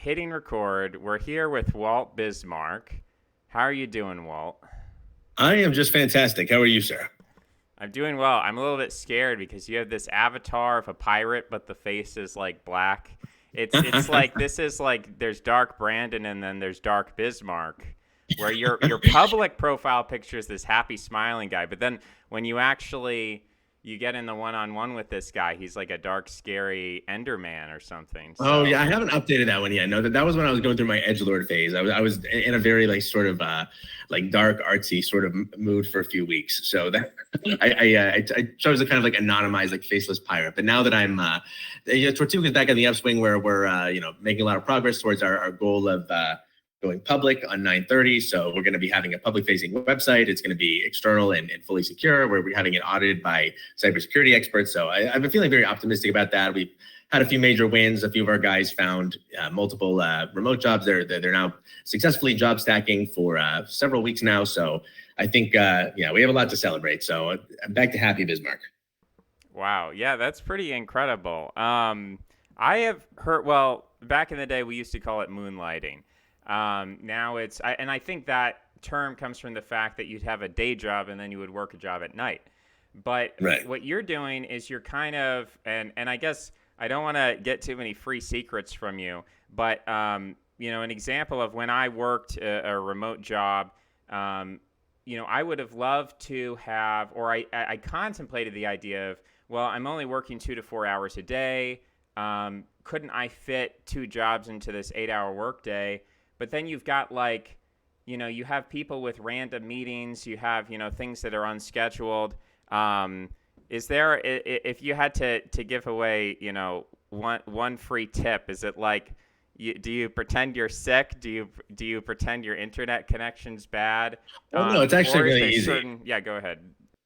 hitting record. We're here with Walt Bismarck. How are you doing, Walt? I am just fantastic. How are you, sir? I'm doing well. I'm a little bit scared because you have this avatar of a pirate, but the face is like black. It's like this is like there's Dark Brandon and then there's Dark Bismarck, where your public profile picture is this happy smiling guy, but then when you get in the one-on-one with this guy, he's like a dark scary Enderman or something. Oh So yeah, I haven't updated that one yet. No, that was when I was going through my edgelord phase. I was in a very like sort of like dark artsy sort of mood for a few weeks. So that I chose a kind of like anonymized like faceless pirate. But now that I'm Tortuga's back on the upswing where we're making a lot of progress towards our goal of going public on 9/30. So we're going to be having a public facing website. It's going to be external and fully secure. Where we're having it audited by cybersecurity experts. So I've been feeling very optimistic about that. We've had a few major wins. A few of our guys found multiple remote jobs. They're now successfully job stacking for several weeks now. So I think we have a lot to celebrate. So I'm back to happy Bismarck. wow, yeah, that's pretty incredible. I have heard. Well, back in the day, we used to call it moonlighting. Now and I think that term comes from the fact that you'd have a day job and then you would work a job at night. But Right. what you're doing is you're kind of, and I guess I don't want to get too many free secrets from you, but an example of when I worked a remote job, I would have loved to have, or I contemplated the idea of, well, I'm only working 2 to 4 hours a day. Couldn't I fit two jobs into this 8 hour workday? But then you've got you have people with random meetings, you have, things that are unscheduled. Is there, if you had to give away, one free tip, is it like, do you pretend you're sick? Do you pretend your internet connection's bad? Oh no, it's actually Or is really there easy. yeah, go ahead.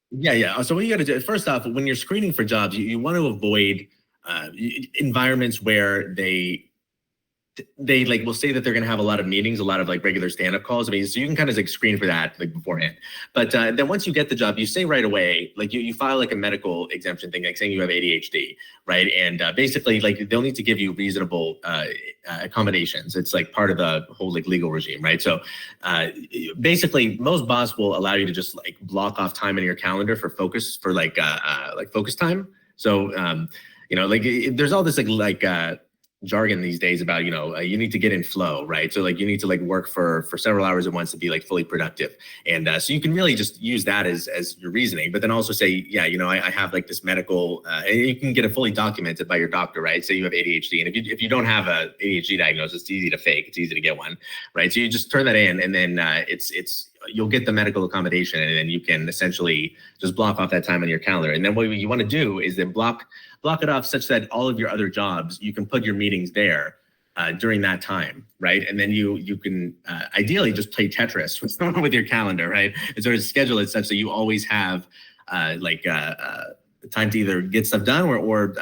Yeah. So what you got to do first off, when you're screening for jobs, you want to avoid environments where they like will say that they're going to have a lot of meetings, a lot of like regular stand-up calls. I mean, so you can kind of like screen for that like beforehand. But then once you get the job, you say right away, like you file like a medical exemption thing, like saying you have ADHD, right? And basically, like they'll need to give you reasonable accommodations. It's like part of the whole like legal regime, right? So basically, most bosses will allow you to just like block off time in your calendar for focus for like focus time. So there's all this jargon these days about you need to get in flow, right? So like you need to like work for several hours at once to be like fully productive, and so you can really just use that as your reasoning, but then also say, yeah, I have like this medical and you can get it fully documented by your doctor, right? Say you have ADHD, and if you don't have a ADHD diagnosis, it's easy to fake, it's easy to get one, right? So you just turn that in, and then it's you'll get the medical accommodation, and then you can essentially just block off that time on your calendar. And then what you want to do is then block it off such that all of your other jobs, you can put your meetings there during that time, right? And then you can ideally just play Tetris with your calendar, right? And sort of schedule it such that you always have time to either get stuff done or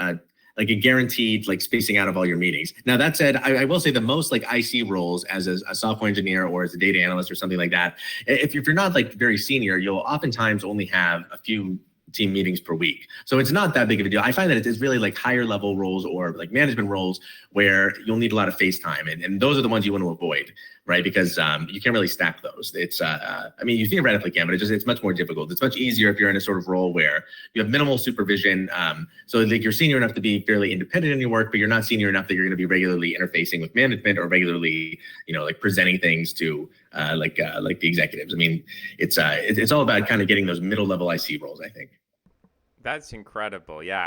like a guaranteed like spacing out of all your meetings. Now that said, I will say the most like IC roles as a software engineer or as a data analyst or something like that, if you're not like very senior, you'll oftentimes only have a few team meetings per week. So it's not that big of a deal. I find that it's really like higher level roles or like management roles where you'll need a lot of face time. And those are the ones you want to avoid, right? Because you can't really stack those. It's, you theoretically can, but it's much more difficult. It's much easier if you're in a sort of role where you have minimal supervision. So like you're senior enough to be fairly independent in your work, but you're not senior enough that you're going to be regularly interfacing with management or regularly, like presenting things to like the executives. I mean, it's all about kind of getting those middle level IC roles, I think. That's incredible. Yeah.